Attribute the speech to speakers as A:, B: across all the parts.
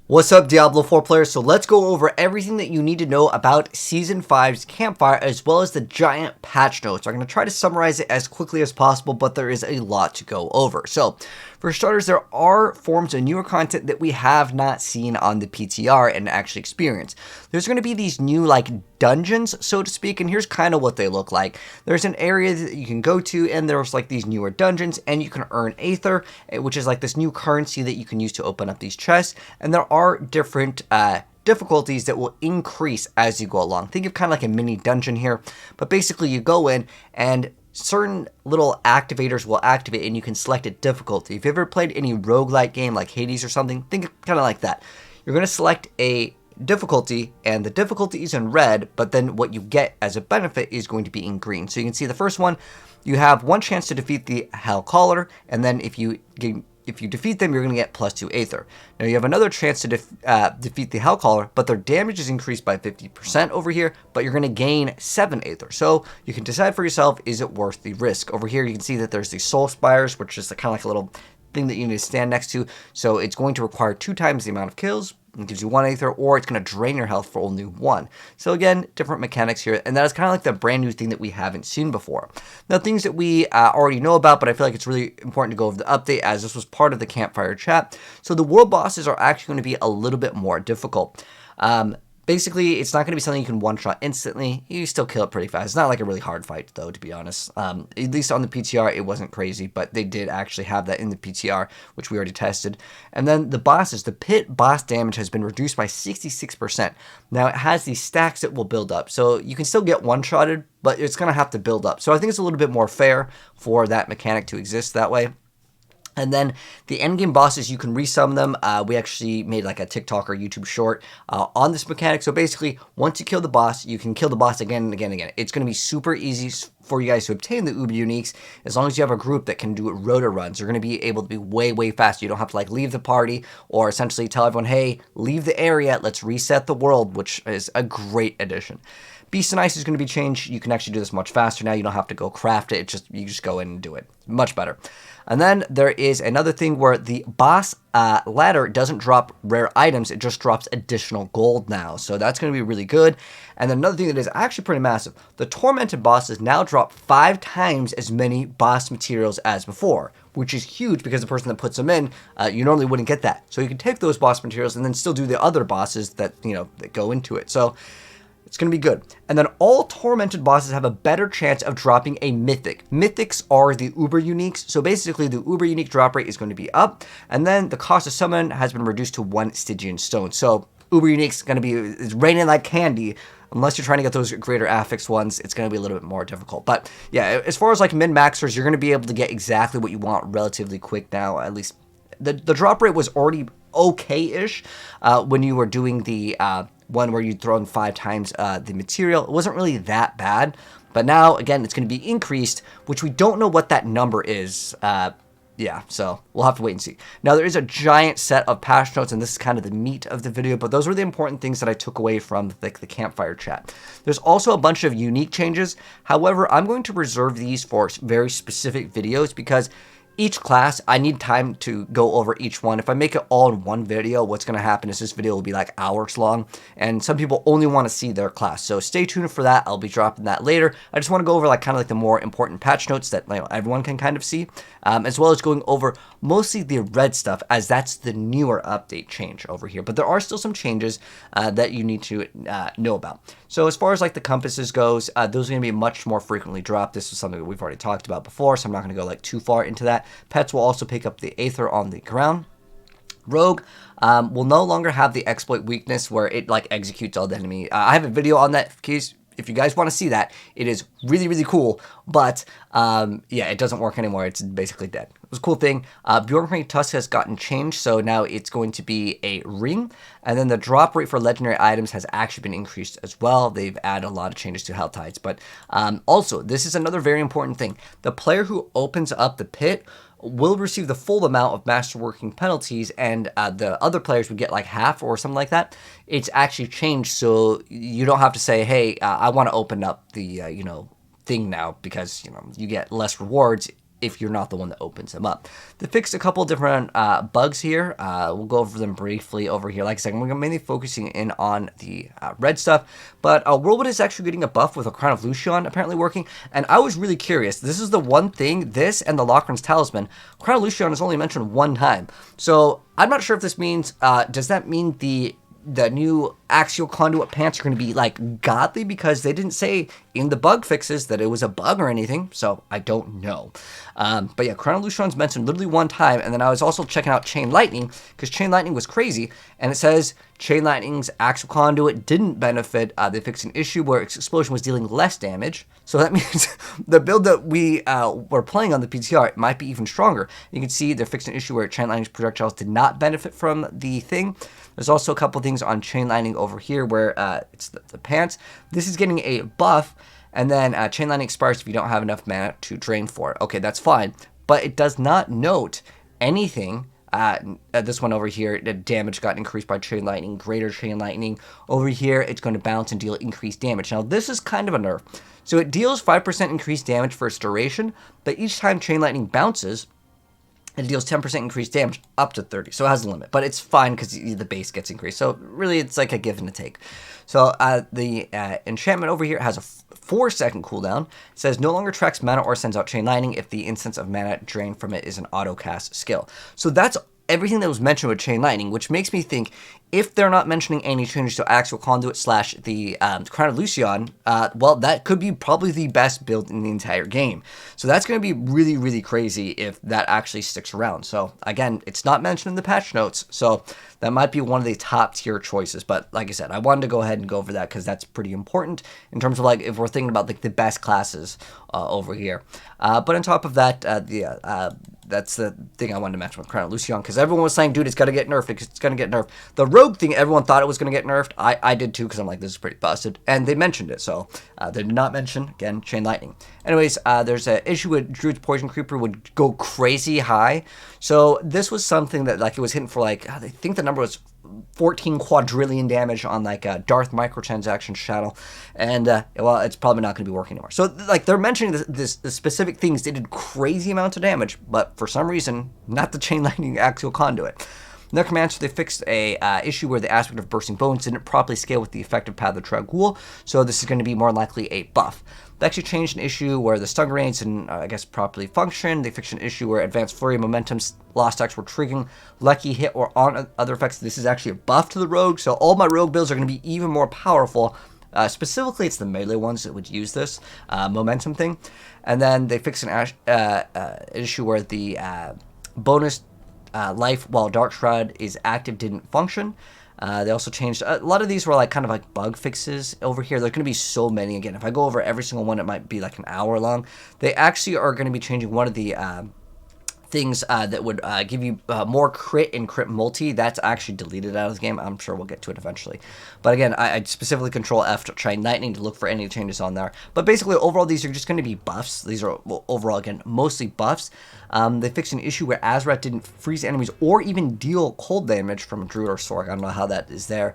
A: What's up, Diablo 4 players? So let's go over everything that you need to know about Season 5's Campfire, as well as the giant patch notes. I'm going to try to summarize it as quickly as possible, but there is a lot to go over. So, for starters, there are forms of newer content that we have not seen on the PTR and actually experienced. There's going to be these new, dungeons, so to speak, and here's kind of what they look like. There's an area that you can go to, and there's these newer dungeons, and you can earn Aether, which is this new currency that you can use to open up these chests, and there are different difficulties that will increase as you go along. Think of kind of like a mini dungeon here, but basically you go in and certain little activators will activate and you can select a difficulty. If you've ever played any roguelike game like Hades or something, think of kind of like that. You're going to select a difficulty and the difficulty is in red, but then what you get as a benefit is going to be in green. So you can see the first one, you have one chance to defeat the Hellcaller, and then if you defeat them, you're going to get +2 Aether. Now, you have another chance to defeat the Hellcaller, but their damage is increased by 50% over here, but you're going to gain 7 Aether. So you can decide for yourself, is it worth the risk? Over here, you can see that there's the Soul Spires, which is kind of like a little thing that you need to stand next to. So it's going to require 2 times the amount of kills. It gives you 1 Aether, or it's going to drain your health for only 1. So again, different mechanics here, and that is kind of like the brand new thing that we haven't seen before. Now, things that we already know about, but I feel like it's really important to go over the update as this was part of the Campfire chat. So the world bosses are actually going to be a little bit more difficult. Basically, it's not going to be something you can one-shot instantly. You still kill it pretty fast. It's not like a really hard fight, though, to be honest. At least on the PTR, it wasn't crazy, but they did actually have that in the PTR, which we already tested. And then the bosses, the pit boss damage has been reduced by 66%. Now, it has these stacks that will build up. So you can still get one-shotted, but it's going to have to build up. So I think it's a little bit more fair for that mechanic to exist that way. And then the endgame bosses, you can resummon them. We actually made a TikTok or YouTube short on this mechanic. So basically, once you kill the boss, you can kill the boss again and again and again. It's going to be super easy for you guys to obtain the Uber Uniques. As long as you have a group that can do rota runs, you're going to be able to be way, way faster. You don't have to leave the party or essentially tell everyone, hey, leave the area, let's reset the world, which is a great addition. Beast and Ice is going to be changed. You can actually do this much faster now. You don't have to go craft it. You just go in and do it. Much better. And then there is another thing where the boss ladder doesn't drop rare items. It just drops additional gold now. So that's going to be really good. And then another thing that is actually pretty massive. The Tormented bosses now drop 5 times as many boss materials as before, which is huge because the person that puts them in, you normally wouldn't get that. So you can take those boss materials and then still do the other bosses that, that go into it. So it's going to be good. And then all Tormented bosses have a better chance of dropping a Mythic. Mythics are the Uber Uniques. So basically, the Uber Unique drop rate is going to be up. And then the cost of summon has been reduced to 1 Stygian Stone. So Uber Unique's going to be it's raining like candy. Unless you're trying to get those greater affix ones, it's going to be a little bit more difficult. But yeah, as far as min-maxers, you're going to be able to get exactly what you want relatively quick now. At least the drop rate was already okay-ish when you were doing the one where you throw in 5 times the material. It wasn't really that bad, but now again it's going to be increased, which we don't know what that number is. Yeah, so we'll have to wait and see. Now, there is a giant set of patch notes, and this is kind of the meat of the video, but those were the important things that I took away from the Campfire chat. There's also a bunch of unique changes. However, I'm going to reserve these for very specific videos because each class, I need time to go over each one. If I make it all in one video, what's going to happen is this video will be hours long, and some people only want to see their class. So stay tuned for that. I'll be dropping that later. I just want to go over kind of the more important patch notes that everyone can kind of see, as well as going over mostly the red stuff, as that's the newer update change over here. But there are still some changes that you need to know about. So as far as the compasses goes, those are going to be much more frequently dropped. This is something that we've already talked about before, so I'm not going to go too far into that. Pets will also pick up the Aether on the ground. Rogue will no longer have the exploit weakness where it executes all the enemy. I have a video on that in case if you guys want to see that. It is really, really cool, but yeah, it doesn't work anymore. It's basically dead. It was a cool thing. Bjornring Tusk has gotten changed, so now it's going to be a ring. And then the drop rate for legendary items has actually been increased as well. They've added a lot of changes to Hell Tides. But also, this is another very important thing. The player who opens up the pit will receive the full amount of masterworking penalties, and the other players would get half or something like that. It's actually changed, so you don't have to say, hey, I want to open up the, thing now because, you get less rewards. if you're not the one that opens them up. They fixed a couple different bugs here. We'll go over them briefly over here. Like I said, we're mainly focusing in on the red stuff, but Whirlwind is actually getting a buff with a Crown of Lucian apparently working, and I was really curious. This is the one thing, this and the Locran's Talisman, Crown of Lucian is only mentioned one time, so I'm not sure if this means, does that mean the new axial conduit pants are going to be like godly, because they didn't say in the bug fixes that it was a bug or anything, so I don't know. But yeah, Crown of Lucian's mentioned literally one time, and then I was also checking out Chain Lightning, because Chain Lightning was crazy, and it says Chain Lightning's axial conduit didn't benefit. They fixed an issue where its explosion was dealing less damage, so that means the build that we were playing on the PTR might be even stronger. You can see they fixed an issue where Chain Lightning's projectiles did not benefit from the thing. There's also a couple things on Chain Lightning over here where it's the pants. This is getting a buff, and then Chain Lightning expires if you don't have enough mana to drain for it. Okay, that's fine, but it does not note anything. This one over here, the damage got increased by Chain Lightning, greater Chain Lightning. Over here, it's going to bounce and deal increased damage. Now, this is kind of a nerf. So it deals 5% increased damage for its duration, but each time Chain Lightning bounces, it deals 10% increased damage up to 30. So it has a limit, but it's fine because the base gets increased. So really, it's like a give and a take. So the enchantment over here has a 4-second cooldown. It says no longer tracks mana or sends out Chain Lightning if the instance of mana drained from it is an auto cast skill. So that's everything that was mentioned with Chain Lightning, which makes me think if they're not mentioning any changes to Axial Conduit / the Crown of Lucian, well, that could be probably the best build in the entire game. So that's going to be really, really crazy if that actually sticks around. So again, it's not mentioned in the patch notes, so that might be one of the top tier choices. But like I said, I wanted to go ahead and go over that because that's pretty important in terms of like if we're thinking about like the best classes over here. But on top of that, that's the thing I wanted to mention with Crown of Lucian, because everyone was saying, dude, it's going to get nerfed, it's going to get nerfed. The rogue thing, everyone thought it was going to get nerfed. I did too, because I'm like, this is pretty busted. And they mentioned it, so they did not mention, again, Chain Lightning. Anyways, there's an issue with Druid's Poison Creeper would go crazy high. So this was something that like it was hitting for like, I think the number was 14 quadrillion damage on like a Darth microtransaction channel, and well, it's probably not going to be working anymore. So like they're mentioning the specific things they did crazy amounts of damage, but for some reason not the Chain Lightning axial conduit. Necromancer, they fixed a issue where the aspect of Bursting Bones didn't properly scale with the effective path of Trag'Oul, so this is going to be more likely a buff. They actually changed an issue where the stun grenades didn't, I guess, properly function. They fixed an issue where Advanced Flurry and Momentum lost attacks were triggering Lucky Hit or on other effects. This is actually a buff to the Rogue, so all my Rogue builds are going to be even more powerful. Specifically, it's the melee ones that would use this Momentum thing. And then they fixed an issue where the bonus life while Dark Shroud is active didn't function. They also changed a lot of these were like kind of like bug fixes over here. There's going to be so many. Again, if I go over every single one, it might be like an hour long. They actually are going to be changing one of the things that would give you more crit and crit multi. That's actually deleted out of the game. I'm sure we'll get to it eventually. But again, I specifically control F to try Lightning to look for any changes on there. But basically, overall, these are just going to be buffs. These are, well, overall, again, mostly buffs. They fixed an issue where Azrath didn't freeze enemies or even deal cold damage from Druid or Sorg. I don't know how that is there.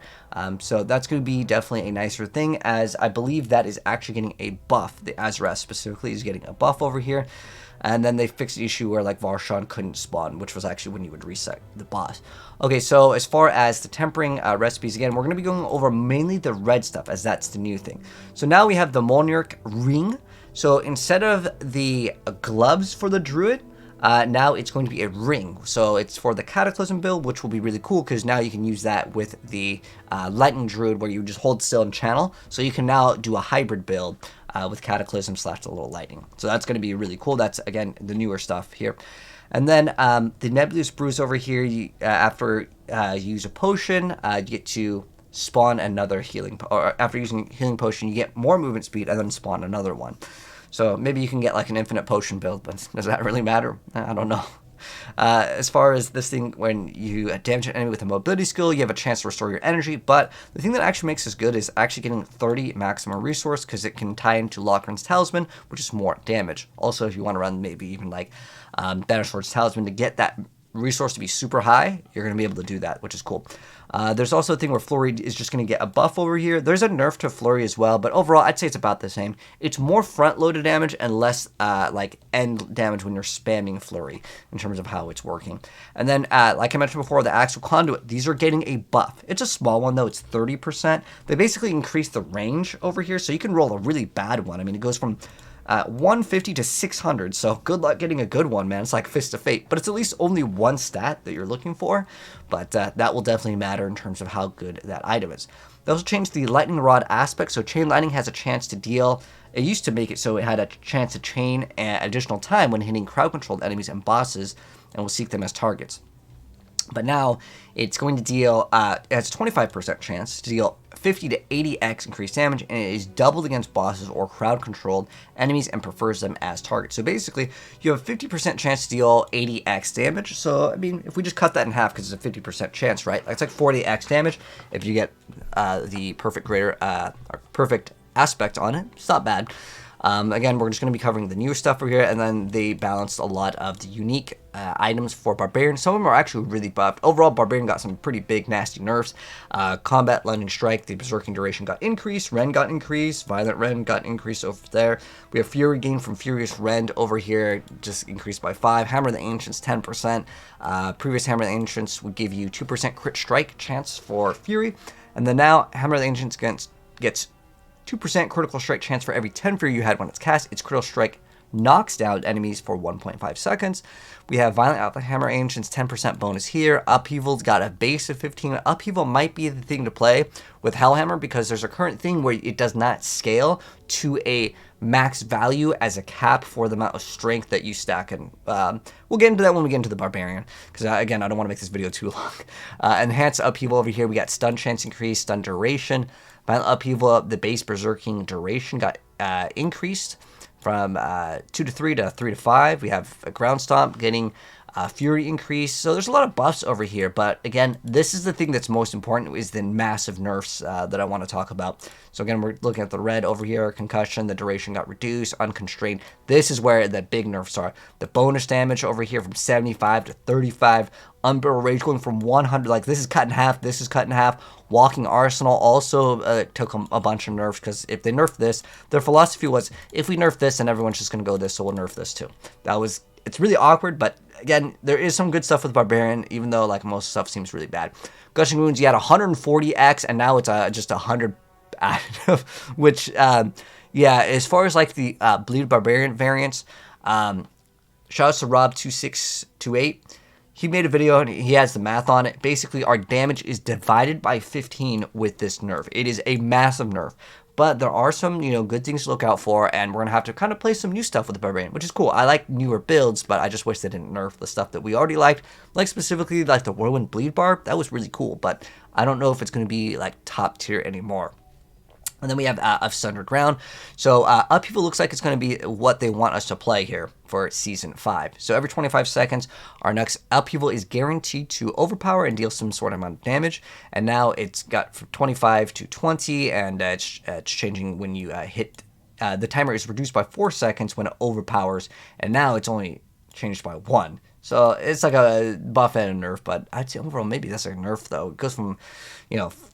A: So that's going to be definitely a nicer thing, as I believe that is actually getting a buff. The Azrath specifically is getting a buff over here. And then they fixed the issue where like Varshan couldn't spawn, which was actually when you would reset the boss. Okay, so as far as the tempering recipes, again, we're going to be going over mainly the red stuff, as that's the new thing. So now we have the Monarch ring. So instead of the gloves for the Druid, now it's going to be a ring. So it's for the Cataclysm build, which will be really cool because now you can use that with the Lightning Druid, where you just hold still and channel. So you can now do a hybrid build with Cataclysm / the little lightning. So that's going to be really cool. That's, again, the newer stuff here. And then the Nebulous Bruise over here, after you use a potion, you get to spawn another healing, or after using healing potion, you get more movement speed and then spawn another one. So maybe you can get like an infinite potion build, but does that really matter? I don't know. As far as this thing, when you damage an enemy with a mobility skill, you have a chance to restore your energy, but the thing that actually makes this good is actually getting 30 maximum resource, because it can tie into Locran's Talisman, which is more damage. Also, if you want to run maybe even like Bannersword's Talisman to get that resource to be super high, you're going to be able to do that, which is cool. There's also a thing where Flurry is just going to get a buff over here. There's a nerf to Flurry as well, but overall, I'd say it's about the same. It's more front-loaded damage and less like end damage when you're spamming Flurry in terms of how it's working. And then, like I mentioned before, the Axial Conduit, these are getting a buff. It's a small one, though. It's 30%. They basically increase the range over here, so you can roll a really bad one. I mean, it goes from 150 to 600, so good luck getting a good one, man. It's like Fist of Fate, but it's at least only one stat that you're looking for, but that will definitely matter in terms of how good that item is. They also changed the Lightning Rod aspect, so Chain Lightning has a chance to deal. It used to make it so it had a chance to chain additional time when hitting crowd-controlled enemies and bosses, and will seek them as targets. But now it's going to deal, it has a 25% chance to deal 50 to 80x increased damage, and it is doubled against bosses or crowd-controlled enemies and prefers them as targets. So basically, you have a 50% chance to deal 80x damage. So, I mean, if we just cut that in half, because it's a 50% chance, right? It's like 40x damage if you get the perfect perfect aspect on it. It's not bad. Again, we're just going to be covering the newer stuff over here, and then they balanced a lot of the unique items for Barbarian. Some of them are actually really buffed. Overall, Barbarian got some pretty big, nasty nerfs. Combat, Lunging Strike, the Berserking Duration got increased. Rend got increased. Violent Rend got increased over there. We have Fury gain from Furious Rend over here, just increased by 5. Hammer of the Ancients, 10%. Previous Hammer of the Ancients would give you 2% crit strike chance for Fury. And then now, Hammer of the Ancients gets 2% critical strike chance for every 10 Fury you had when it's cast. Its critical strike knocks down enemies for 1.5 seconds. We have Violent Alpha Hammer Ancients, 10% bonus here. Upheaval's got a base of 15. Upheaval might be the thing to play with Hellhammer because there's a current thing where it does not scale to a max value as a cap for the amount of strength that you stack. And we'll get into that when we get into the Barbarian, because again, I don't want to make this video too long. Enhanced Upheaval over here, we got Stun Chance increase, Stun Duration. Violent Upheaval, the base Berserking Duration got increased from 2 to 3 to 3 to 5. We have a Ground Stomp getting Fury increase. So there's a lot of buffs over here, but again, this is the thing that's most important, is the massive nerfs that I want to talk about. So again, we're looking at the red over here, Concussion, the duration got reduced, Unconstrained. This is where the big nerfs are. The bonus damage over here from 75 to 35, Unbearable Rage going from 100, like this is cut in half, this is cut in half. Walking Arsenal also took a bunch of nerfs, because if they nerfed this, their philosophy was, if we nerf this, then everyone's just going to go this, so we'll nerf this too. It's really awkward, but again, there is some good stuff with Barbarian, even though like most stuff seems really bad. Gushing Wounds, you had 140x, and now it's just 100 which, yeah, as far as like the Bleed Barbarian variants, shout out to Rob2628. He made a video and he has the math on it. Basically, our damage is divided by 15 with this nerf. It is a massive nerf. But there are some, good things to look out for, and we're going to have to kind of play some new stuff with the Barbarian, which is cool. I like newer builds, but I just wish they didn't nerf the stuff that we already liked. Like specifically like the Whirlwind Bleed Barb, that was really cool, but I don't know if it's going to be like top tier anymore. And then we have Sundered Ground. So Upheaval looks like it's going to be what they want us to play here for Season 5. So every 25 seconds, our next Upheaval is guaranteed to overpower and deal some sort of amount of damage. And now it's got from 25 to 20, and it's changing when you hit. The timer is reduced by 4 seconds when it overpowers, and now it's only changed by 1. So it's like a buff and a nerf, but I'd say overall maybe that's a nerf though. It goes from,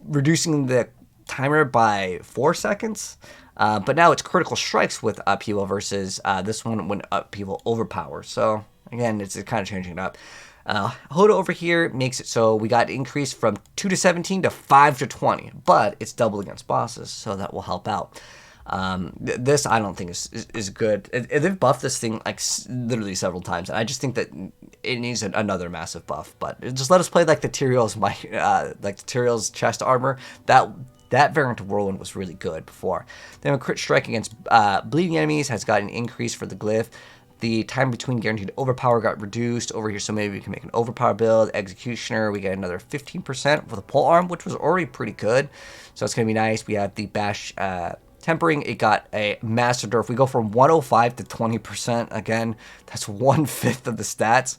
A: reducing the timer by 4 seconds, but now it's critical strikes with Upheaval versus this one when Upheaval overpowers. So again, it's kind of changing it up. Hoda over here makes it so we got increased from 2 to 17 to 5 to 20, but it's double against bosses, so that will help out. This I don't think is good. They've buffed this thing like literally several times, and I just think that it needs another massive buff. But just let us play like the Tyrael's like the Tyrael's chest armor. That variant of Whirlwind was really good before. Then a crit strike against bleeding enemies has got an increase for the glyph. The time between guaranteed overpower got reduced over here, so maybe we can make an overpower build. Executioner, we get another 15% for the pole arm, which was already pretty good. So it's going to be nice. We have the bash tempering. It got a massive nerf. We go from 105 to 20%. Again, that's 1/5 of the stats.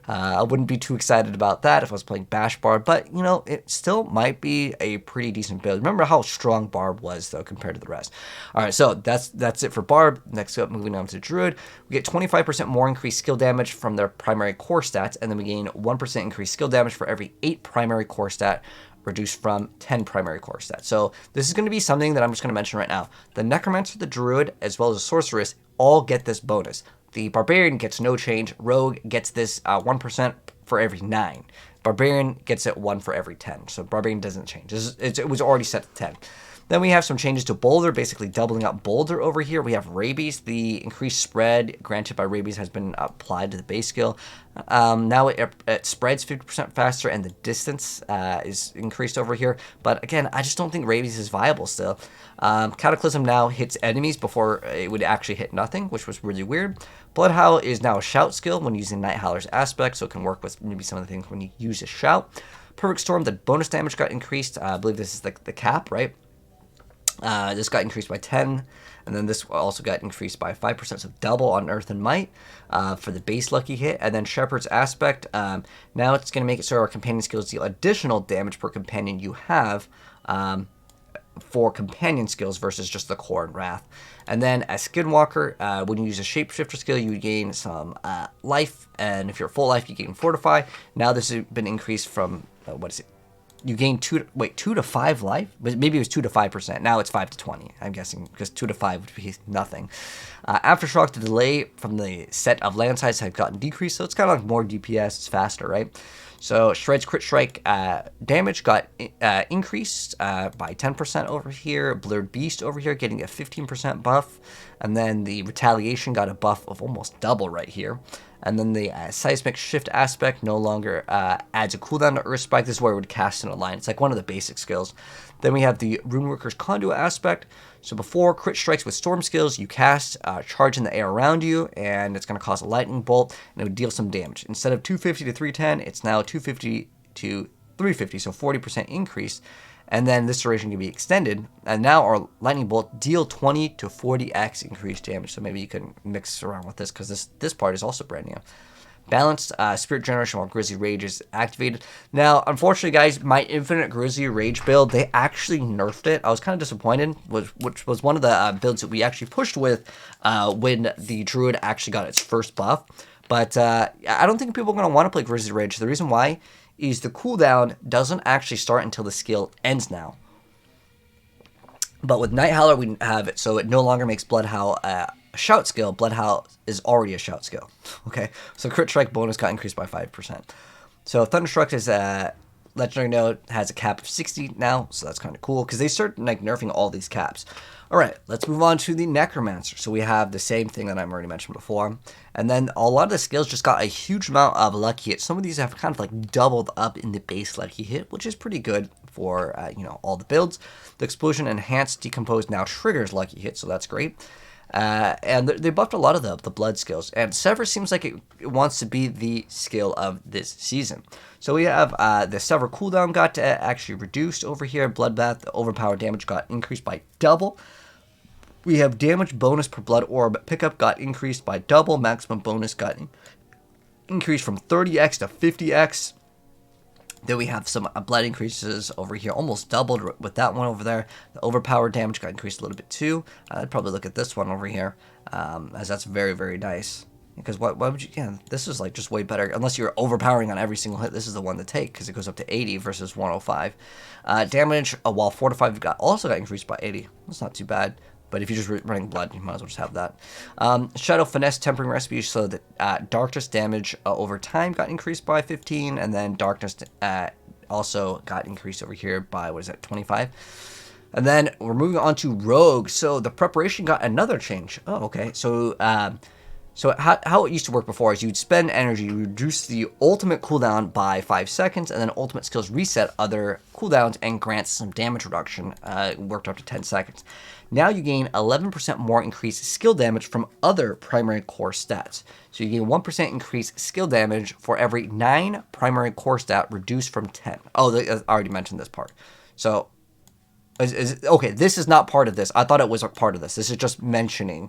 A: I wouldn't be too excited about that if I was playing Bash Barb, but, it still might be a pretty decent build. Remember how strong Barb was, though, compared to the rest. All right, so that's it for Barb. Next up, moving on to Druid. We get 25% more increased skill damage from their primary core stats, and then we gain 1% increased skill damage for every 8 primary core stat reduced from 10 primary core stats. So this is going to be something that I'm just going to mention right now. The Necromancer, the Druid, as well as the Sorceress all get this bonus. The Barbarian gets no change. Rogue gets this 1% for every 9. Barbarian gets it 1 for every 10. So Barbarian doesn't change. It was already set to 10. Then we have some changes to Boulder, basically doubling up Boulder over here. We have Rabies. The increased spread granted by Rabies has been applied to the base skill. Now it spreads 50% faster, and the distance is increased over here. But again, I just don't think Rabies is viable still. Cataclysm now hits enemies before it would actually hit nothing, which was really weird. Bloodhowl is now a shout skill when using Night Howler's aspect, so it can work with maybe some of the things when you use a shout. Perfect Storm, the bonus damage got increased. I believe this is the cap, right? This got increased by 10, and then this also got increased by 5%, so double on Earth and Might for the base lucky hit. And then Shepherd's Aspect, now it's going to make it so our companion skills deal additional damage per companion you have for companion skills versus just the core and wrath. And then as Skinwalker, when you use a shapeshifter skill, you gain some life, and if you're full life, you gain Fortify. Now this has been increased from, what is it? You gain 2 to 5 life? But maybe it was 2 to 5%. Now it's 5 to 20, I'm guessing, because 2 to 5 would be nothing. Aftershock, the delay from the set of land size had gotten decreased, so it's kind of like more DPS, it's faster, right? So Shred's Crit Strike damage got increased by 10% over here. Blurred Beast over here getting a 15% buff. And then the Retaliation got a buff of almost double right here. And then the Seismic Shift Aspect no longer adds a cooldown to Earth Spike. This is where it would cast in a line. It's like one of the basic skills. Then we have the Runeworker's Conduit Aspect. So before crit strikes with storm skills, you cast charge in the air around you, and it's going to cause a lightning bolt, and it would deal some damage. Instead of 250 to 310, it's now 250 to 350, so 40% increase. And then this duration can be extended, and now our lightning bolt deal 20 to 40x increased damage. So maybe you can mix around with this, because this part is also brand new. Balanced Spirit Generation while Grizzly Rage is activated. Now, unfortunately, guys, my Infinite Grizzly Rage build, they actually nerfed it. I was kind of disappointed, which was one of the builds that we actually pushed with when the Druid actually got its first buff. But I don't think people are going to want to play Grizzly Rage. The reason why is the cooldown doesn't actually start until the skill ends now. But with Night Howler, we have it, so it no longer makes Bloodhowl a shout skill. Bloodhowl is already a shout skill. Okay, so Crit Strike bonus got increased by 5%. So Thunderstruck is a legendary node, has a cap of 60 now, so that's kind of cool, because they start like nerfing all these caps. All right, let's move on to the Necromancer. So we have the same thing that I've already mentioned before. And then a lot of the skills just got a huge amount of lucky hit. Some of these have kind of like doubled up in the base lucky hit, which is pretty good for, all the builds. The Explosion Enhanced Decompose now triggers lucky hit, so that's great. And they buffed a lot of the blood skills. And Sever seems like it wants to be the skill of this season. So we have the Sever cooldown got actually reduced over here. Bloodbath, the overpowered damage got increased by double. We have damage bonus per blood orb pickup got increased by double. Maximum bonus got increased from 30x to 50x. Then we have some blood increases over here, almost doubled with that one over there. The overpowered damage got increased a little bit too. I'd probably look at this one over here, as that's very, very nice. Because why would you, this is like just way better. Unless you're overpowering on every single hit, this is the one to take, because it goes up to 80 versus 105. Damage, while fortified, also got increased by 80. That's not too bad. But if you're just running blood, you might as well just have that. Shadow Finesse Tempering Recipe, so that Darkness damage over time got increased by 15, and then Darkness also got increased over here by, 25? And then we're moving on to Rogue. So the preparation got another change. Oh, okay. So how it used to work before is you'd spend energy, you reduce the ultimate cooldown by 5 seconds, and then ultimate skills reset other cooldowns and grants some damage reduction. Worked up to 10 seconds. Now you gain 11% more increased skill damage from other primary core stats. So you gain 1% increased skill damage for every 9 primary core stat reduced from 10. Oh, I already mentioned this part. So, okay, this is not part of this. I thought it was a part of this. This is just mentioning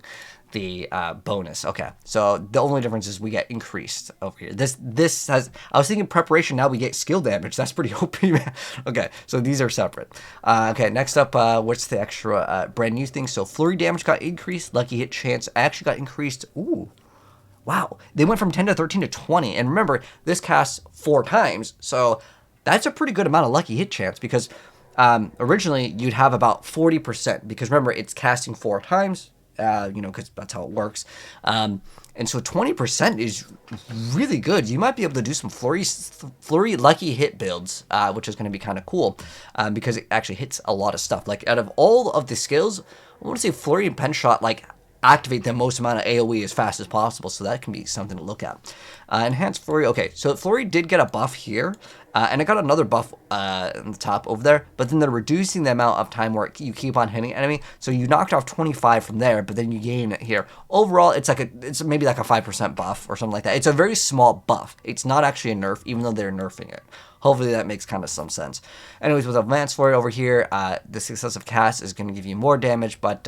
A: the bonus. Okay, so the only difference is we get increased over here. This has, I was thinking preparation, now we get skill damage. That's pretty OP, man. Okay, so these are separate. Okay, next up, what's the extra brand new thing? So flurry damage got increased, lucky hit chance actually got increased. Ooh, wow, they went from 10 to 13 to 20. And remember, this casts 4 times, so That's a pretty good amount of lucky hit chance because originally you'd have about 40% because remember it's casting 4 times, because that's how it works. And so 20% is really good. You might be able to do some flurry lucky hit builds, which is going to be kind of cool because it actually hits a lot of stuff. Like out of all of the skills, I want to say flurry and pen shot activate the most amount of AoE as fast as possible, so that can be something to look at. Enhanced Flurry. Okay, so Flurry did get a buff here, and it got another buff on the top over there, but then they're reducing the amount of time where you keep on hitting enemy, so you knocked off 25 from there, but then you gain it here. Overall, it's maybe like a 5% buff or something like that. It's a very small buff. It's not actually a nerf, even though they're nerfing it. Hopefully that makes kind of some sense. Anyways, with Advanced Flurry over here, the successive cast is going to give you more damage, but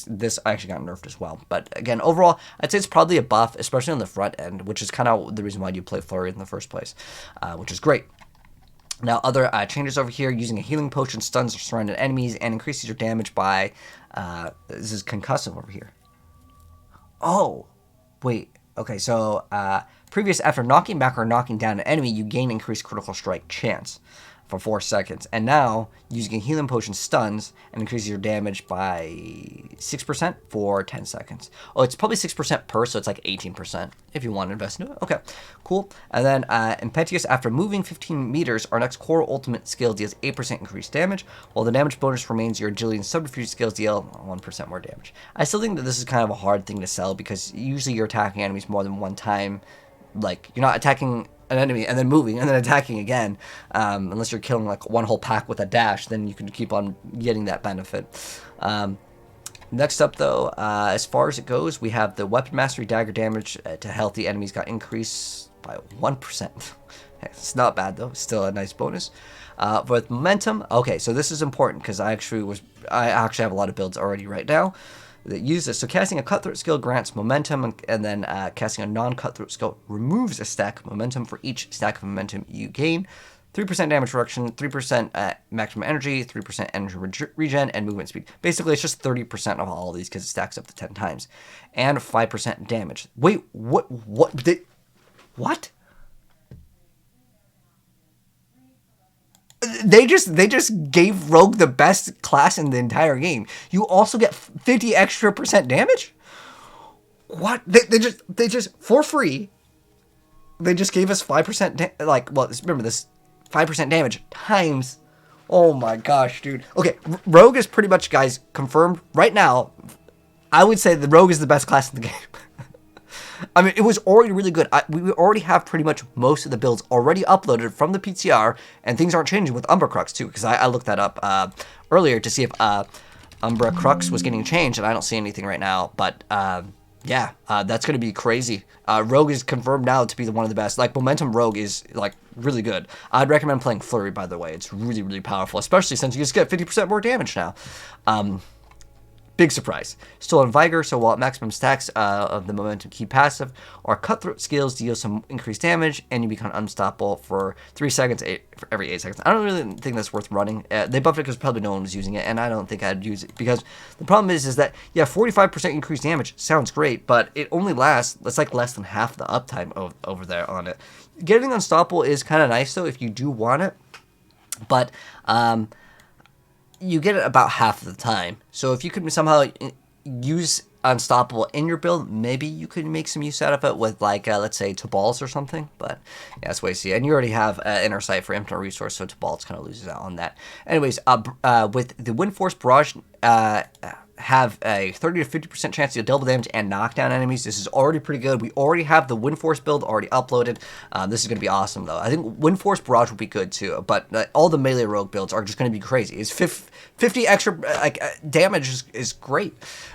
A: this actually got nerfed as well. But again, overall, I'd say it's probably a buff, especially on the front end, which is kind of the reason why you play Flurry in the first place, which is great. Now, other changes over here, using a healing potion stuns surrounded enemies and increases your damage by, this is concussive over here. Oh, wait. Okay, so previous, after knocking back or knocking down an enemy, you gain increased critical strike chance for 4 seconds. And now, using a healing potion stuns and increases your damage by 6% for 10 seconds. Oh, it's probably 6% per, so it's like 18% if you want to invest into it. Okay, cool. And then Impetuous, after moving 15 meters, our next core ultimate skill deals 8% increased damage, while the damage bonus remains. Your agility and subterfuge skills deal 1% more damage. I still think that this is kind of a hard thing to sell because usually you're attacking enemies more than one time. Like, you're not attacking an enemy and then moving and then attacking again, unless you're killing like one whole pack with a dash, then you can keep on getting that benefit. Next up though, as far as it goes, we have the weapon mastery dagger damage to healthy enemies got increased by 1%. It's not bad though, still a nice bonus. With momentum, okay, so this is important because I actually have a lot of builds already right now that use this. So casting a cutthroat skill grants momentum, and then casting a non-cutthroat skill removes a stack of momentum for each stack of momentum you gain. 3% damage reduction, 3% maximum energy, 3% energy regen, and movement speed. Basically, it's just 30% of all of these because it stacks up to 10 times. And 5% damage. Wait, what? What? They just gave Rogue the best class in the entire game. You also get 50 extra % damage? What? They just for free. They just gave us 5% remember this 5% damage times. Oh my gosh, dude. Okay, Rogue is pretty much, guys, confirmed right now. I would say the Rogue is the best class in the game. I mean, it was already really good. We already have pretty much most of the builds already uploaded from the PTR, and things aren't changing with Umbra Crux too, because I looked that up earlier to see if Umbra Crux was getting changed, and I don't see anything right now. But yeah, that's going to be crazy. Rogue is confirmed now to be one of the best. Like, Momentum Rogue is like really good. I'd recommend playing Flurry, by the way. It's really, really powerful, especially since you just get 50% more damage now. Big surprise. Still on Vigor, so while at maximum stacks of the Momentum Key passive, our Cutthroat skills deal some increased damage, and you become unstoppable for 3 seconds for every 8 seconds. I don't really think that's worth running. They buffed it because probably no one was using it, and I don't think I'd use it, because the problem is that, yeah, 45% increased damage sounds great, but it only lasts, it's like less than half the uptime over there on it. Getting unstoppable is kind of nice, though, if you do want it, but you get it about half of the time. So if you could somehow use Unstoppable in your build, maybe you could make some use out of it with, like, let's say, Tabal's or something. But yeah, that's what I see. And you already have Inner Sight for Infinite Resource, so Tabal's kind of loses out on that. Anyways, with the Windforce Barrage, have a 30 to 50% chance to double damage and knock down enemies. This is already pretty good. We already have the Windforce build already uploaded. This is going to be awesome, though. I think Windforce Barrage will be good, too. But all the melee rogue builds are just going to be crazy. It's 50 extra damage is great.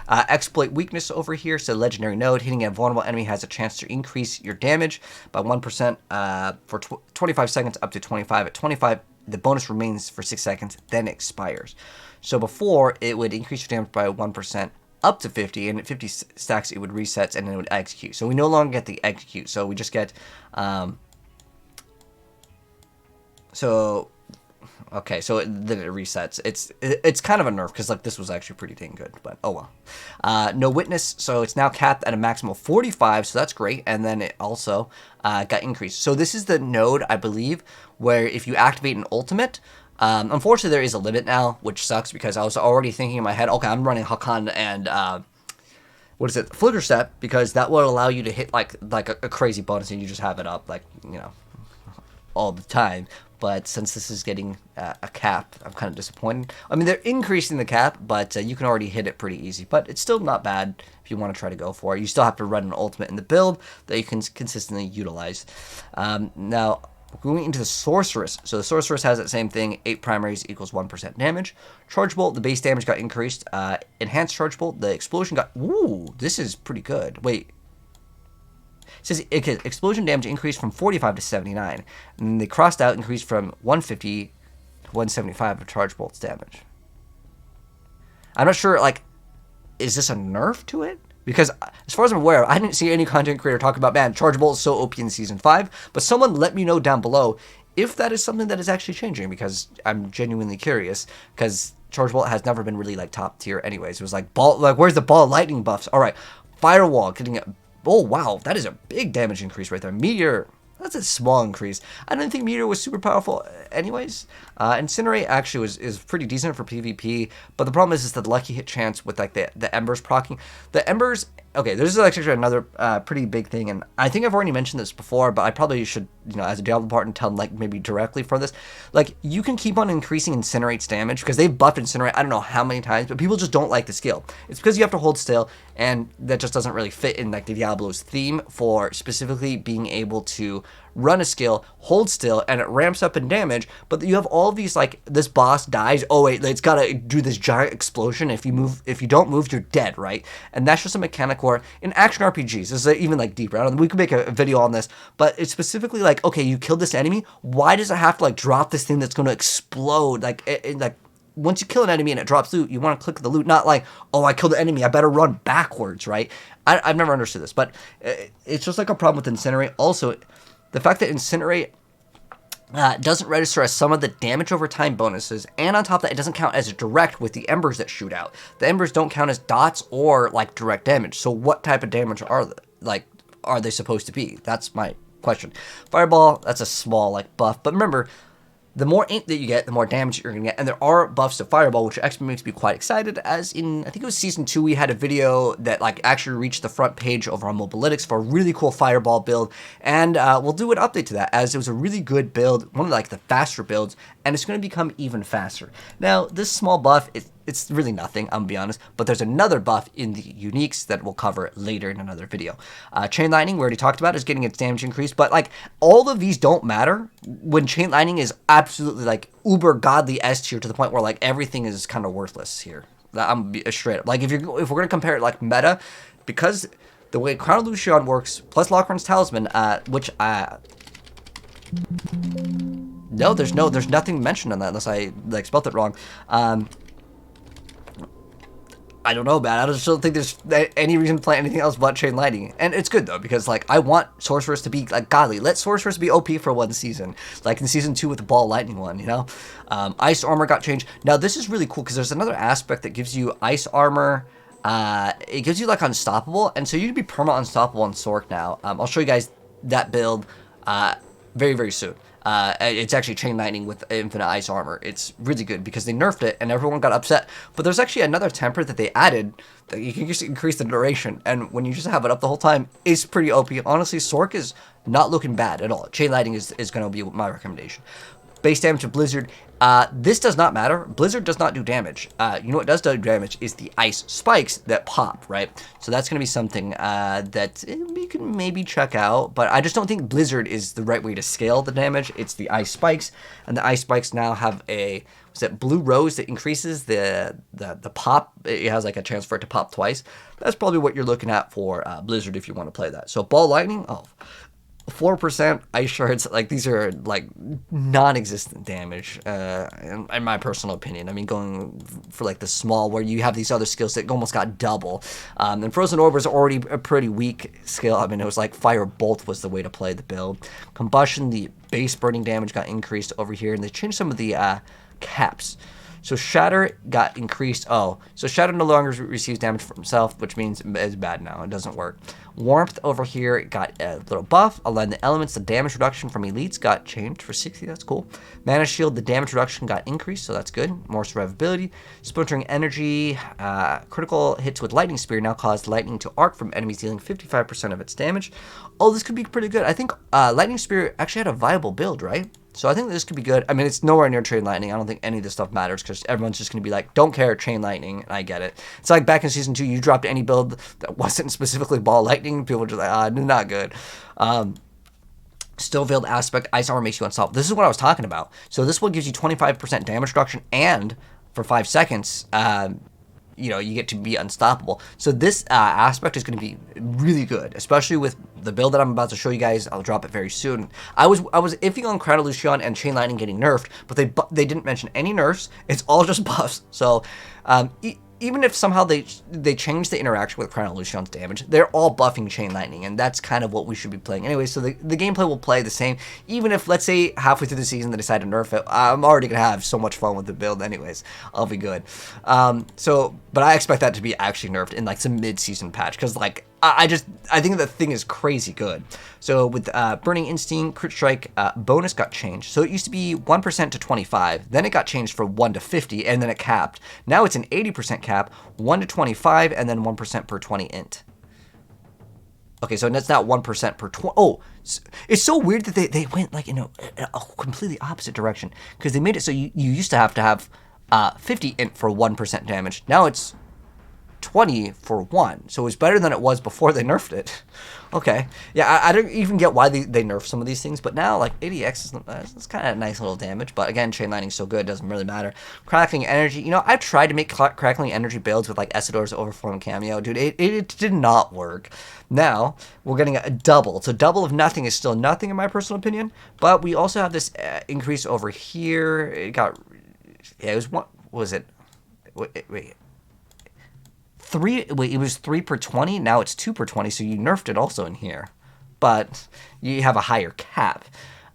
A: Exploit weakness over here. So legendary node. Hitting a vulnerable enemy has a chance to increase your damage by 1% for 25 seconds up to 25. At 25, the bonus remains for 6 seconds, then expires. So before, it would increase your damage by 1% up to 50, and at 50 stacks, it would reset, and then it would execute. So we no longer get the execute, so we just get, okay, so then it resets. It's kind of a nerf, because, like, this was actually pretty dang good, but oh well. No witness, so it's now capped at a maximum of 45, so that's great, and then it also got increased. So this is the node, I believe, where if you activate an ultimate, unfortunately there is a limit now, which sucks because I was already thinking in my head, okay, I'm running Hakan and what is it, Flicker Step, because that will allow you to hit like a crazy bonus and you just have it up like, you know, all the time. But since this is getting a cap, I'm kind of disappointed. I mean, they're increasing the cap, but you can already hit it pretty easy. But it's still not bad if you want to try to go for it. You still have to run an ultimate in the build that you can consistently utilize. Now, going into the Sorceress. So the Sorceress has that same thing, 8 primaries equals 1% damage. Charge Bolt, the base damage got increased. Enhanced Charge Bolt, the explosion got... Ooh, this is pretty good. Wait. It says explosion damage increased from 45 to 79. And the crossed out increased from 150 to 175 of Charge Bolt's damage. I'm not sure, like, is this a nerf to it? Because as far as I'm aware, I didn't see any content creator talk about, man, Charge Bolt is so OP in Season 5. But someone let me know down below if that is something that is actually changing, because I'm genuinely curious. Because Charge Bolt has never been really, like, top tier anyways. It was like, where's the ball lightning buffs? All right, Firewall getting it. Oh, wow, that is a big damage increase right there. Meteor, that's a small increase. I didn't think Meteor was super powerful anyways. Incinerate actually is pretty decent for PvP, but the problem is the lucky hit chance with like the Embers proccing. The Embers, okay, this is actually another pretty big thing, and I think I've already mentioned this before, but I probably should, you know, as a Diablo partner, tell them, like, maybe directly for this. Like, you can keep on increasing Incinerate's damage, because they've buffed Incinerate I don't know how many times, but people just don't like the skill. It's because you have to hold still, and that just doesn't really fit in, like, the Diablo's theme for specifically being able to run a skill, hold still, and it ramps up in damage, but you have all these, like, this boss dies, oh wait, it's gotta do this giant explosion, if you don't move, you're dead, right? And that's just a mechanic where, in action RPGs, this is even, like, deeper, I don't know, we could make a video on this, but it's specifically like, okay, you killed this enemy, why does it have to, like, drop this thing that's gonna explode, like, like, once you kill an enemy and it drops loot, you want to click the loot, not like, oh, I killed the enemy, I better run backwards, right? I've never understood this, but it's just like a problem with Incinerate. Also, the fact that Incinerate doesn't register as some of the damage over time bonuses, and on top of that, it doesn't count as direct with the Embers that shoot out. The Embers don't count as dots or, like, direct damage, so what type of damage are they supposed to be? That's my question. Fireball, that's a small, like, buff, but remember, the more ink that you get, the more damage you're going to get. And there are buffs to Fireball, which actually makes me quite excited. As in, I think it was Season 2, we had a video that, like, actually reached the front page over on Mobalytics for a really cool Fireball build. And we'll do an update to that, as it was a really good build, one of, like, the faster builds, and it's going to become even faster. Now, this small buff, it's really nothing, I'm going to be honest, but there's another buff in the uniques that we'll cover later in another video. Chain Lightning, we already talked about, is getting its damage increased, but, like, all of these don't matter when Chain Lightning is absolutely, like, uber godly S tier to the point where, like, everything is kind of worthless here. I'm going to be straight up. Like, if we're going to compare it, like, meta, because the way Crown of Lucian works, plus Lockhorn's Talisman, which, no, there's nothing mentioned on that, unless I, like, spelled it wrong. I don't know, man. I just don't think there's any reason to play anything else but Chain Lightning. And it's good, though, because, like, I want Sorceress to be, like, godly. Let Sorceress be OP for one season. Like in Season 2 with the Ball Lightning one, you know? Ice Armor got changed. Now, this is really cool, because there's another aspect that gives you Ice Armor. It gives you, like, Unstoppable. And so you can be perma Unstoppable on Sorc now. I'll show you guys that build very, very soon. It's actually Chain Lightning with Infinite Ice Armor. It's really good because they nerfed it and everyone got upset. But there's actually another temper that they added that you can just increase the duration. And when you just have it up the whole time, it's pretty OP. Honestly, Sorc is not looking bad at all. Chain Lightning is going to be my recommendation. Base damage of Blizzard. This does not matter. Blizzard does not do damage. You know what does do damage is the ice spikes that pop, right? So that's going to be something that you can maybe check out. But I just don't think Blizzard is the right way to scale the damage. It's the ice spikes. And the ice spikes now have a, what's that, blue rose that increases the pop. It has like a chance for it to pop twice. That's probably what you're looking at for Blizzard if you want to play that. So Ball Lightning, 4% ice shards, like, these are, like, non-existent damage, in my personal opinion. I mean, going for, like, the small, where you have these other skills that almost got double. And Frozen Orb was already a pretty weak skill. I mean, it was like Fire Bolt was the way to play the build. Combustion, the base burning damage got increased over here, and they changed some of the caps. So Shatter got increased. Oh, so Shatter no longer receives damage from himself, which means it's bad now. It doesn't work. Warmth over here got a little buff. Align the elements. The damage reduction from elites got changed for 60. That's cool. Mana Shield, the damage reduction got increased, so that's good. More survivability. Splintering Energy. Critical hits with Lightning Spear now cause lightning to arc from enemies, dealing 55% of its damage. Oh, this could be pretty good. I think Lightning Spear actually had a viable build, right? So I think this could be good. I mean, it's nowhere near Chain Lightning. I don't think any of this stuff matters because everyone's just going to be like, don't care, Chain Lightning. And I get it. It's like back in Season 2, you dropped any build that wasn't specifically Ball Lightning. People were just like, not good. Still Veiled Aspect, Ice Armor makes you unstoppable. This is what I was talking about. So this one gives you 25% damage reduction, and for 5 seconds, you know, you get to be unstoppable. So this aspect is going to be really good, especially with the build that I'm about to show you guys. I'll drop it very soon. I was iffy on Crown of Lucian and Chain Lightning getting nerfed, but they didn't mention any nerfs. It's all just buffs. So even if somehow they change the interaction with Crown of Lucian's damage, they're all buffing Chain Lightning, and that's kind of what we should be playing anyway. So the gameplay will play the same, even if, let's say, halfway through the season they decide to nerf it. I'm already going to have so much fun with the build anyways. I'll be good. But I expect that to be actually nerfed in like some mid-season patch, because like I think the thing is crazy good. So with Burning Instinct, Crit Strike bonus got changed. So it used to be 1% to 25, then it got changed from 1 to 50, and then it capped. Now it's an 80% cap, 1 to 25, and then 1% per 20 int. Okay, so that's not 1% per 20. Oh, it's so weird that they went like in a completely opposite direction, because they made it so you used to have 50 int for 1% damage. Now it's 20 for 1, so it's better than it was before they nerfed it. Okay, yeah, I don't even get why they nerf some of these things, but now like 80x is kind of a nice little damage. But again, Chain Lightning's so good, it doesn't really matter. Crackling Energy, you know, I've tried to make Crackling Energy builds with like Essador's Overflowing Cameo, dude. It did not work. Now we're getting a double, so double of nothing is still nothing in my personal opinion. But we also have this increase over here. It got, yeah, it was what was it? Wait. It was 3 per 20. Now it's 2 per 20. So you nerfed it also in here, but you have a higher cap.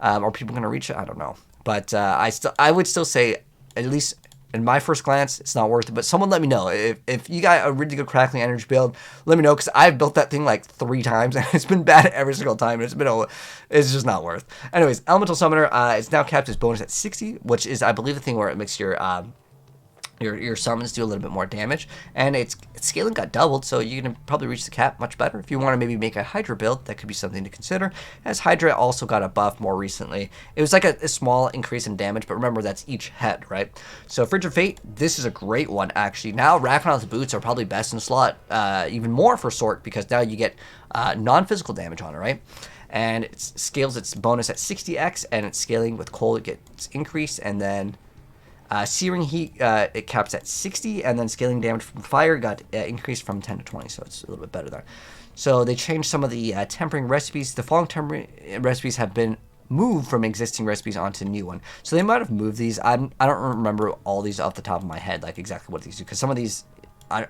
A: Are people going to reach it? I don't know. But I would still say, at least in my first glance, it's not worth it. But someone let me know if you got a really good Crackling Energy build. Let me know, because I've built that thing like 3 times and it's been bad every single time. It's just not worth. Anyways, Elemental Summoner is now capped as bonus at 60, which is, I believe, the thing where it makes your summons do a little bit more damage, and its scaling got doubled, so you can probably reach the cap much better. If you want to maybe make a Hydra build, that could be something to consider, as Hydra also got a buff more recently. It was like a small increase in damage, but remember, that's each head, right? So Frigid Fate, this is a great one, actually. Now Rachnoth's boots are probably best in slot, even more for Sorc, because now you get non-physical damage on it, right? And it scales its bonus at 60x, and its scaling with coal, it gets increased, and then Searing Heat, it caps at 60, and then scaling damage from fire got increased from 10 to 20, so it's a little bit better there. So they changed some of the tempering recipes. The following tempering recipes have been moved from existing recipes onto new one. So they might have moved these. I don't remember all these off the top of my head, like exactly what these do, because some of these, I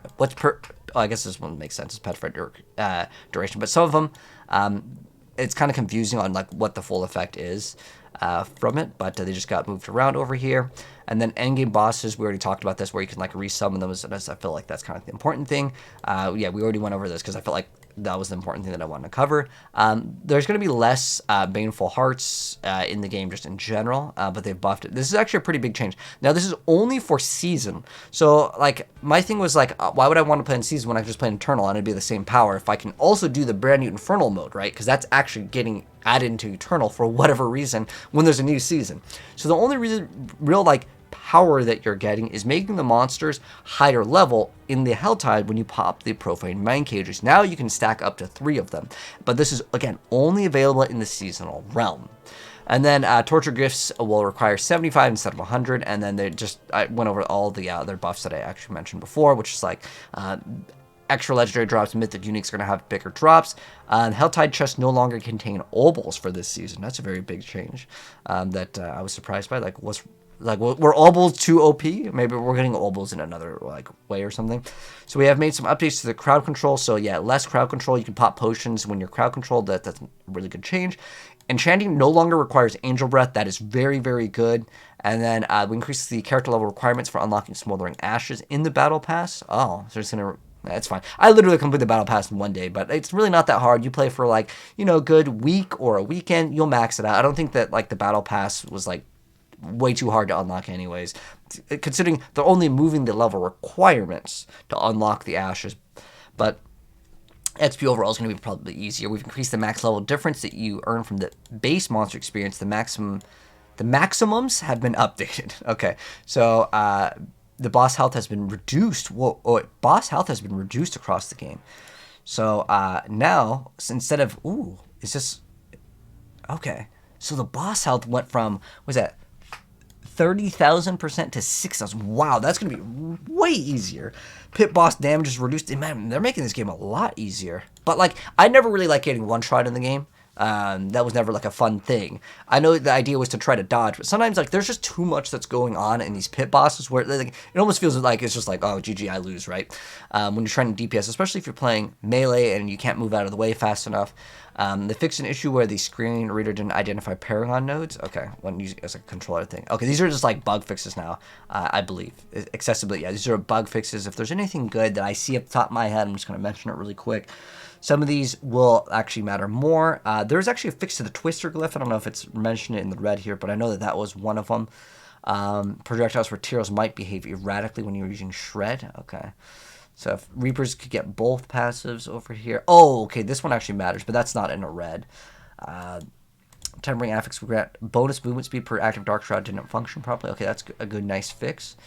A: guess this one makes sense, it's petrified duration, but some of them, it's kind of confusing on like what the full effect is from it, but they just got moved around over here. And then endgame bosses, we already talked about this, where you can like resummon them. I feel like that's kind of the important thing. Yeah, we already went over this because I felt like that was the important thing that I wanted to cover. There's going to be less Baneful Hearts in the game just in general, but they've buffed it. This is actually a pretty big change. Now, this is only for Season. So, like, my thing was, like, why would I want to play in Season when I can just play Eternal and it'd be the same power if I can also do the brand new Infernal mode, right? Because that's actually getting added into Eternal for whatever reason when there's a new season. So the only real, like, power that you're getting is making the monsters higher level in the Helltide when you pop the Profane Mind Cages. Now you can stack up to 3 of them, but this is, again, only available in the seasonal realm. And then Torture Gifts will require 75 instead of 100, and then I went over all the other buffs that I actually mentioned before, which is like extra legendary drops, Mythic Uniques are going to have bigger drops. Helltide chests no longer contain obols for this season. That's a very big change that I was surprised by. Like, like, were Obels too OP? Maybe we're getting Obels in another, like, way or something. So we have made some updates to the crowd control. So yeah, less crowd control. You can pop potions when you're crowd controlled. That's a really good change. Enchanting no longer requires Angel Breath. That is very, very good. And then we increase the character level requirements for unlocking Smoldering Ashes in the Battle Pass. Oh, so it's going to... That's fine. I literally completed the Battle Pass in one day, but it's really not that hard. You play for, like, you know, a good week or a weekend, you'll max it out. I don't think that, like, the Battle Pass was, like, way too hard to unlock anyways, considering they're only moving the level requirements to unlock the Ashes. But XP overall is going to be probably easier. We've increased the max level difference that you earn from the base monster experience. The maximums have been updated. Okay, so the boss health has been reduced. Boss health has been reduced across the game. So now, instead of... Ooh, is this... Okay. So the boss health went from... What was that? 30,000% to 6,000. Wow, that's going to be way easier. Pit boss damage is reduced. Man, they're making this game a lot easier. But, like, I never really like getting one-shot in the game. That was never like a fun thing. I know the idea was to try to dodge, but sometimes like there's just too much that's going on in these pit bosses where like, it almost feels like it's just like, oh, GG, I lose, right? When you're trying to DPS, especially if you're playing melee and you can't move out of the way fast enough. They fixed an issue where the screen reader didn't identify Paragon nodes. Okay, when using as a controller thing. Okay, these are just like bug fixes now, I believe. Accessibility, yeah, these are bug fixes. If there's anything good that I see up the top of my head, I'm just going to mention it really quick. Some of these will actually matter more. There's actually a fix to the Twister glyph. I don't know if it's mentioned in the red here, but I know that that was one of them. Projectiles for Tyros might behave erratically when you're using Shred. Okay. So if Reapers could get both passives over here. Oh, okay, this one actually matters, but that's not in a red. Tempering affix will grant bonus movement speed per active Dark Shroud didn't function properly. Okay, that's a good, nice fix.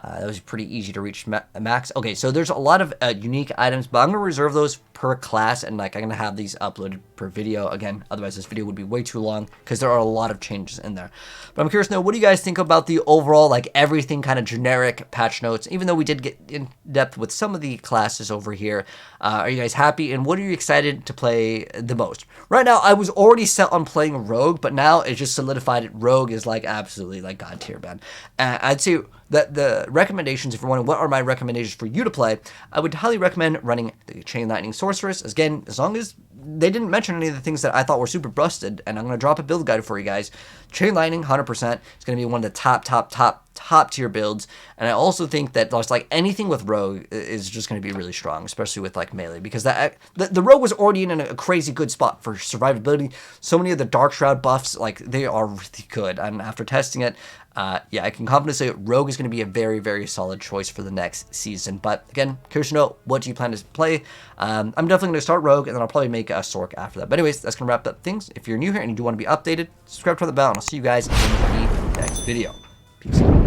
A: That was pretty easy to reach max. Okay, so there's a lot of unique items, but I'm going to reserve those per class, and like I'm going to have these uploaded per video. Again, otherwise this video would be way too long because there are a lot of changes in there. But I'm curious to know, what do you guys think about the overall, like everything kind of generic patch notes, even though we did get in depth with some of the classes over here. Are you guys happy, and what are you excited to play the most? Right now, I was already set on playing Rogue, but now it's just solidified. Rogue is like absolutely like God tier, man. I'd say that the recommendations, if you're wondering what are my recommendations for you to play, I would highly recommend running the Chain Lightning Sorceress. Again, as long as they didn't mention any of the things that I thought were super busted, and I'm going to drop a build guide for you guys. Chain Lightning, 100%, is going to be one of the top tier builds, and I also think that there's like anything with Rogue is just going to be really strong, especially with like melee, because the Rogue was already in a crazy good spot for survivability. So many of the Dark Shroud buffs, like they are really good, and after testing it, yeah, I can confidently say Rogue is going to be a very, very solid choice for the next season. But again, curious to know, what do you plan to play? I'm definitely going to start Rogue, and then I'll probably make a Sorc after that. But anyways, that's going to wrap up things. If you're new here and you do want to be updated, subscribe to the bell, and I'll see you guys in the next video. Peace out.